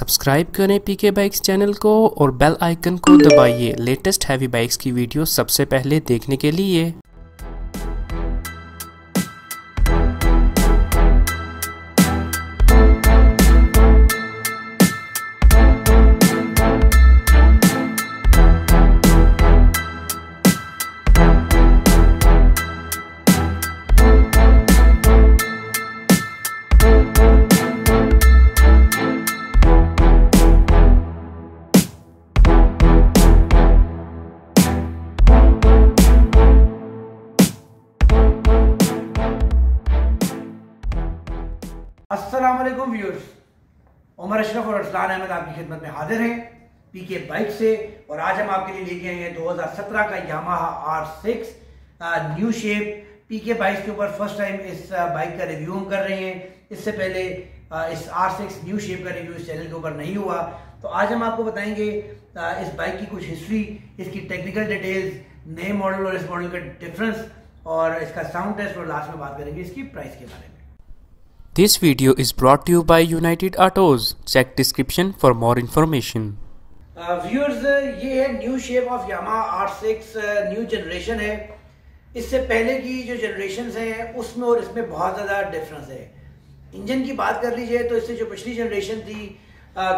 Subscribe करें पीके bikes channel को और बेल आइकन को दबाइए लेटेस्ट हैवी बाइक्स की वीडियो सबसे पहले देखने के लिए। अस्सलाम वालेकुम व्यूअर्स, उमर अशरफ और अरसलान अहमद आपकी खिदमत में हाजिर हैं पीके बाइक से। और आज हम आपके लिए लेके आए हैं 2017 का यामाहा R6 न्यू शेप। पीके बाइक्स के ऊपर फर्स्ट टाइम इस बाइक का रिव्यू हम कर रहे हैं। इससे पहले इस R6 न्यू शेप का रिव्यू इस चैनल के ऊपर नहीं हुआ, तो आज हम आपको बताएंगे इस बाइक की कुछ हिस्ट्री, इसकी टेक्निकल डिटेल्स, नए मॉडल और इस मॉडल का डिफरेंस, और इसका साउंड टेस्ट, और लास्ट में बात करेंगे इसकी प्राइस के बारे में। This video is brought to you by United Autos. Check description for more information. Viewers, ये है new shape of Yamaha R6 new generation है। इससे पहले की जो जनरेशन्स हैं उसमें और इसमें बहुत ज़्यादा डिफरेंस है। इंजन की बात कर लीजिए तो इससे जो पिछली जनरेशन थी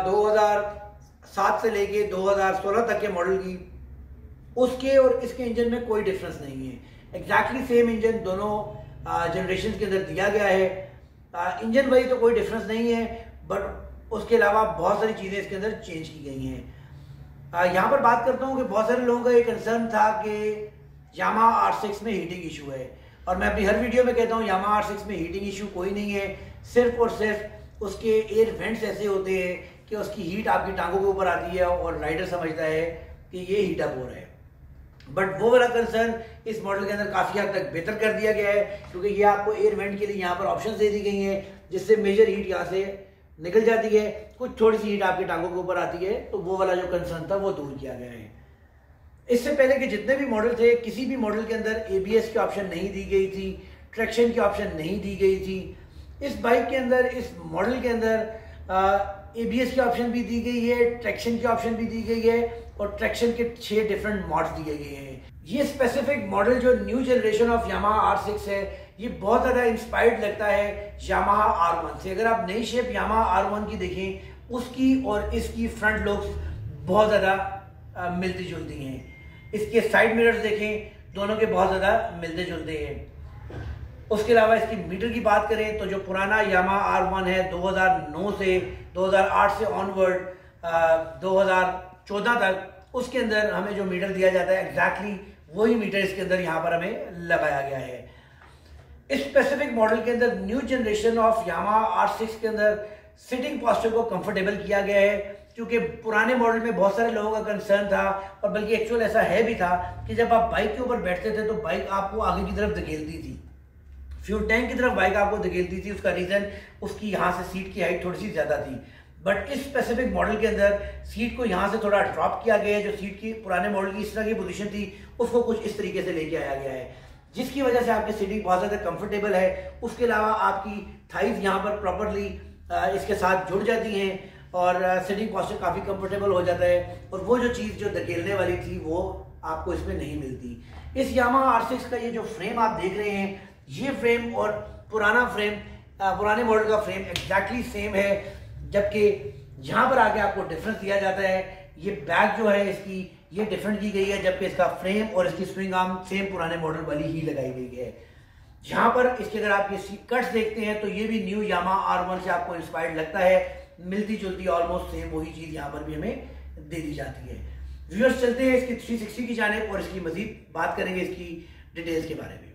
2007 से लेके 2016 तक के मॉडल की, उसके और इसके इंजन में कोई डिफरेंस नहीं है। एग्जैक्टली सेम इंजन दोनों जनरेशन के अंदर दिया गया है। इंजन वही तो कोई डिफरेंस नहीं है, बट उसके अलावा बहुत सारी चीज़ें इसके अंदर चेंज की गई हैं। यहाँ पर बात करता हूँ कि बहुत सारे लोगों का ये कंसर्न था कि यामाहा R6 में हीटिंग इशू है, और मैं अपनी हर वीडियो में कहता हूँ यामाहा R6 में हीटिंग इशू कोई नहीं है। सिर्फ और सिर्फ उसके एयर वेंट्स ऐसे होते हैं कि उसकी हीट आपकी टांगों के ऊपर आती है और राइडर समझता है कि ये हीट अप हो रहा है। बट वो वाला कंसर्न इस मॉडल के अंदर काफ़ी हद तक बेहतर कर दिया गया है, क्योंकि ये आपको एयर वेंट के लिए यहाँ पर ऑप्शन दे दी गई हैं, जिससे मेजर हीट यहाँ से निकल जाती है, कुछ थोड़ी सी हीट आपकी टांगों के ऊपर आती है, तो वो वाला जो कंसर्न था वो दूर किया गया है। इससे पहले के जितने भी मॉडल थे, किसी भी मॉडल के अंदर ABS की ऑप्शन नहीं दी गई थी, ट्रैक्शन की ऑप्शन नहीं दी गई थी। इस बाइक के अंदर, इस मॉडल के अंदर ABS की ऑप्शन भी दी गई है, ट्रैक्शन की ऑप्शन भी दी गई है, और ट्रैक्शन के 6 डिफरेंट मॉड्स दिए गए हैं। ये स्पेसिफिक मॉडल जो new generation of Yamaha R6 है, ये बहुत ज़्यादा इंस्पायर्ड लगता है यामाहा R1 से। अगर आप नई शेप यामाहा R1 की देखें, उसकी और इसकी फ्रंट लुक्स बहुत ज़्यादा मिलती जुलती हैं। इसके साइड मिरर्स देखें, दोनों के बहुत ज़्यादा मिलते जुलते हैं। उसके अलावा इसकी मीटर की बात करें तो जो पुराना यामाहा R1 है 2009 से 2008 से ऑनवर्ड 2014 तक, उसके अंदर हमें जो मीटर दिया जाता है एग्जैक्टली वही मीटर इसके अंदर यहाँ पर हमें लगाया गया है। इस स्पेसिफिक मॉडल के अंदर new generation of Yamaha R6 के अंदर सिटिंग पोस्चर को कंफर्टेबल किया गया है, क्योंकि पुराने मॉडल में बहुत सारे लोगों का कंसर्न था, और बल्कि एक्चुअल ऐसा है भी था कि जब आप बाइक के ऊपर बैठते थे तो बाइक आपको आगे की तरफ धकेलती थी, फ्यूल टैंक की तरफ बाइक आपको धकेलती थी। उसका रीजन उसकी यहाँ से सीट की हाइट थोड़ी सी ज्यादा थी। बट इस स्पेसिफिक मॉडल के अंदर सीट को यहाँ से थोड़ा ड्रॉप किया गया है। जो सीट की पुराने मॉडल की इस तरह की पोजीशन थी, उसको कुछ इस तरीके से लेके आया गया है, जिसकी वजह से आपकी सीटिंग बहुत ज़्यादा कंफर्टेबल है। उसके अलावा आपकी थाइज यहाँ पर प्रॉपरली इसके साथ जुड़ जाती हैं, और सीटिंग पोस्चर काफ़ी कंफर्टेबल हो जाता है, और वो जो चीज़ जो धकेलने वाली थी वो आपको इसमें नहीं मिलती। इस यामाहा R6 का ये जो फ्रेम आप देख रहे हैं, ये फ्रेम और पुराना फ्रेम, पुराने मॉडल का फ्रेम एग्जैक्टली सेम है, जबकि यहाँ पर आके आपको डिफरेंस दिया जाता है। ये बैक जो है इसकी ये डिफरेंट की गई है, जबकि इसका फ्रेम और इसकी स्प्रिंग आर्म सेम पुराने मॉडल वाली ही लगाई गई है। यहाँ पर इसके अगर आप ये कट्स देखते हैं तो ये भी न्यू यामाहा R1 से आपको इंस्पायर्ड लगता है, मिलती जुलती ऑलमोस्ट सेम वही चीज़ यहाँ पर भी हमें दे दी जाती है। व्यूअर्स, चलते हैं इसकी 360 की जानिब और इसकी मजीद बात करेंगे इसकी डिटेल्स के बारे में।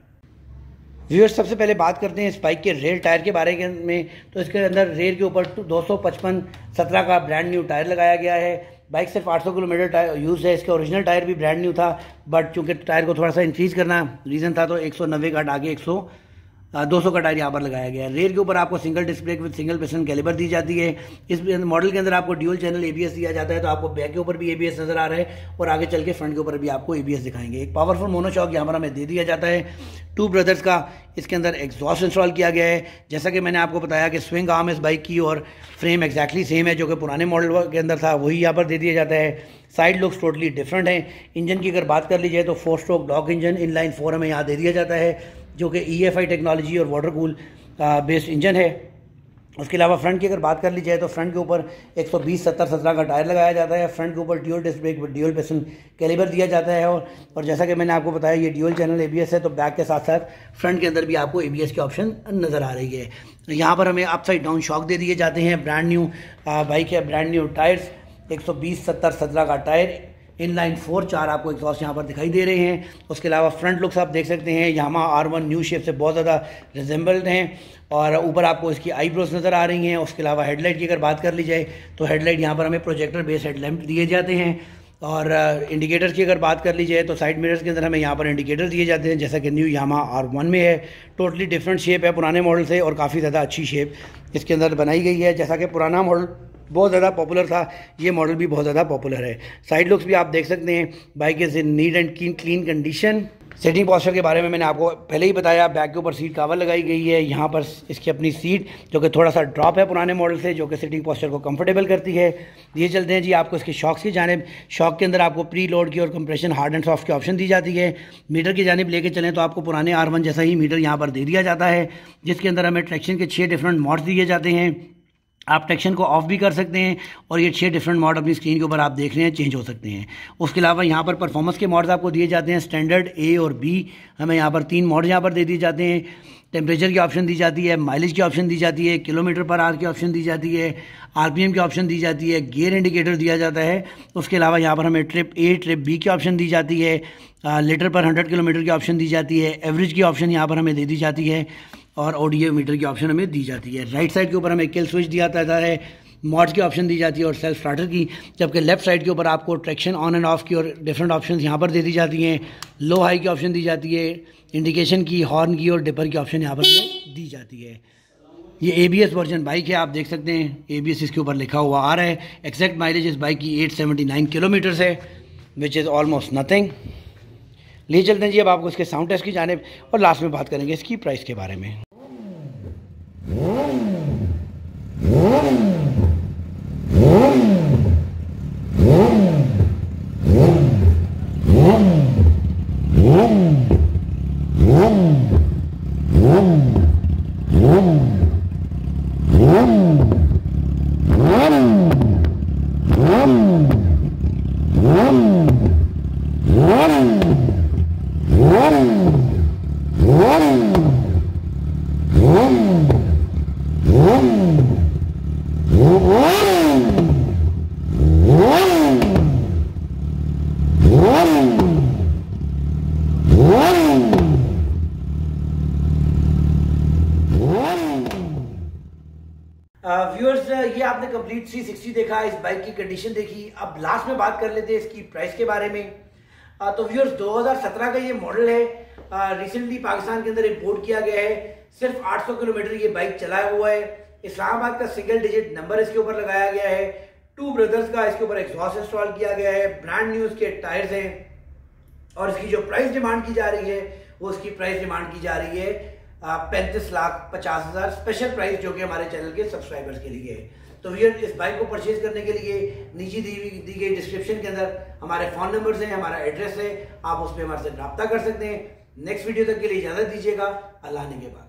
व्यूअर्स, सबसे पहले बात करते हैं इस बाइक के रेयर टायर के बारे में। तो इसके अंदर रेयर के ऊपर 255/17 का ब्रांड न्यू टायर लगाया गया है। बाइक सिर्फ 800 किलोमीटर टायर यूज़ है। इसका ओरिजिनल टायर भी ब्रांड न्यू था, बट चूंकि टायर को थोड़ा सा इंक्रीज़ करना रीज़न था, तो 190 का आगे 200 का टायर यहाँ पर लगाया गया है। रेयर के ऊपर आपको single disc brake with single piston caliper दी जाती है। इस मॉडल के अंदर आपको ड्यूल चैनल एबीएस दिया जाता है, तो आपको बैक के ऊपर भी एबीएस नजर आ रहा है और आगे चल के फ्रंट के ऊपर भी आपको एबीएस दिखाएंगे। एक पावरफुल मोनोशॉक यहाँ पर हमें दे दिया जाता है। टू ब्रदर्स का इसके अंदर एग्जॉस्ट इंस्टॉल किया गया है। जैसा कि मैंने आपको बताया कि स्विंग आर्म इस बाइक की और फ्रेम एक्जैक्टली सेम है जो कि पुराने मॉडल के अंदर था, वही यहाँ पर दे दिया जाता है। साइड लुक्स टोटली डिफरेंट हैं। इंजन की अगर बात कर ली जाए तो 4 स्ट्रोक डॉक इंजन इनलाइन 4 हमें यहाँ दे दिया जाता है, जो कि EFI टेक्नोलॉजी और वाटर कूल बेस्ड इंजन है। उसके अलावा फ्रंट की अगर बात कर ली जाए तो फ्रंट के ऊपर 120/70/17 का टायर लगाया जाता है। फ्रंट के ऊपर dual disc brake dual piston caliper दिया जाता है और जैसा कि मैंने आपको बताया ये ड्यूल चैनल एबीएस है, तो बैक के साथ साथ फ्रंट के अंदर भी आपको एबीएस के ऑप्शन नज़र आ रही है। यहाँ पर हमें अपसाइड डाउन शॉक दे दिए जाते हैं। ब्रांड न्यू बाइक है, ब्रांड न्यू टायर्स, 120/70/17 का टायर, इनलाइन 4 आपको एग्जॉस्ट यहाँ पर दिखाई दे रहे हैं। उसके अलावा फ्रंट लुक्स आप देख सकते हैं, यामा R1 न्यू शेप से बहुत ज़्यादा रिजेंबल्ड हैं और ऊपर आपको इसकी आईब्रोज नज़र आ रही हैं। उसके अलावा हेडलाइट की अगर बात कर ली जाए तो हेडलाइट यहाँ पर हमें प्रोजेक्टर बेस हेडलैम्प दिए जाते हैं और इंडिकेटर्स की अगर बात कर ली जाए तो साइड मिरर्स के अंदर हमें यहाँ पर इंडिकेटर दिए जाते हैं, जैसा कि न्यू यामा R1 में है। टोटली डिफरेंट शेप है पुराने मॉडल से और काफ़ी ज़्यादा अच्छी शेप इसके अंदर बनाई गई है। जैसा कि पुराना मॉडल बहुत ज़्यादा पॉपुलर था, ये मॉडल भी बहुत ज़्यादा पॉपुलर है। साइड लुक्स भी आप देख सकते हैं, bike is in neat and clean condition. Seating posture के बारे में मैंने आपको पहले ही बताया, बैक के ऊपर सीट कवर लगाई गई है। यहाँ पर इसकी अपनी सीट जो कि थोड़ा सा ड्रॉप है पुराने मॉडल से, जो कि सीटिंग पोस्चर को कंफर्टेबल करती है। ये चलते हैं जी आपको इसके शॉक्स की जानिब। शॉक के अंदर आपको प्री लोड की और कंप्रेशन हार्ड एंड सॉफ्ट की ऑप्शन दी जाती है। मीटर की जानिब लेके चलें तो आपको पुराने R1 जैसा ही मीटर यहाँ पर दे दिया जाता है, जिसके अंदर हमें ट्रैक्शन के 6 डिफरेंट मोड्स दिए जाते हैं। आप ट्रैक्शन को ऑफ भी कर सकते हैं और ये 6 डिफरेंट मॉड अपनी स्क्रीन के ऊपर आप देख रहे हैं चेंज हो सकते हैं। उसके अलावा यहाँ पर परफॉर्मेंस के मॉड्स आपको दिए जाते हैं, स्टैंडर्ड, A और B। हमें यहाँ पर 3 मॉड यहाँ पर दे दिए जाते हैं। टेम्परेचर की ऑप्शन दी जाती है, माइलेज की ऑप्शन दी जाती है, किलोमीटर पर आवर की ऑप्शन दी जाती है, RPM की ऑप्शन दी जाती है, गियर इंडिकेटर दिया जाता है। उसके अलावा यहाँ पर हमें ट्रिप A ट्रिप B की ऑप्शन दी जाती है, लीटर पर 100 किलोमीटर की ऑप्शन दी जाती है, एवरेज की ऑप्शन यहाँ पर हमें दे दी जाती है और ऑडियो मीटर की ऑप्शन हमें दी जाती है। राइट साइड के ऊपर हमें किल स्विच दिया जाता है, मॉड्स की ऑप्शन दी जाती है और सेल्फ स्टार्टर की, जबकि लेफ्ट साइड के ऊपर आपको ट्रैक्शन ऑन एंड ऑफ की और डिफरेंट ऑप्शंस यहाँ पर दे दी जाती हैं। लो हाई की ऑप्शन दी जाती है, इंडिकेशन की, हॉर्न की और डिपर की ऑप्शन यहाँ पर दी जाती है। ये ABS वर्जन बाइक है, आप देख सकते हैं ABS इसके ऊपर लिखा हुआ आ रहा है। एक्जैक्ट माइलेज इस बाइक की 879 किलोमीटर है, विच इज़ ऑलमोस्ट नथिंग। ले चलते हैं जी अब आपको इसके साउंड टेस्ट की जानिब और लास्ट में बात करेंगे इसकी प्राइस के बारे में। व्यूअर्स, ये आपने कंप्लीट 360 देखा, इस बाइक की कंडीशन देखी। अब लास्ट में बात कर लेते हैं इसकी प्राइस के बारे में। तो व्यूअर्स 2017 का ये मॉडल है, रिसेंटली पाकिस्तान के अंदर इंपोर्ट किया गया है। सिर्फ 800 किलोमीटर ये बाइक चलाया हुआ है। इस्लामाबाद का सिंगल डिजिट नंबर इसके ऊपर लगाया गया है। टू ब्रदर्स का इसके ऊपर एग्जॉस्ट इंस्टॉल किया गया है। ब्रांड न्यू इसके टायर्स हैं और इसकी जो प्राइस डिमांड की जा रही है वो इसकी प्राइस डिमांड की जा रही है 35,50,000 स्पेशल प्राइस, जो कि हमारे चैनल के सब्सक्राइबर्स के लिए है। तो व्यूअर, इस बाइक को परचेज करने के लिए नीचे दी गई डिस्क्रिप्शन के अंदर हमारे फ़ोन नंबर्स हैं, हमारा एड्रेस है, आप उस पर हमारे से रब्ता कर सकते हैं। नेक्स्ट वीडियो तक के लिए इजाज़त दीजिएगा। अल्लाह ने के बाद।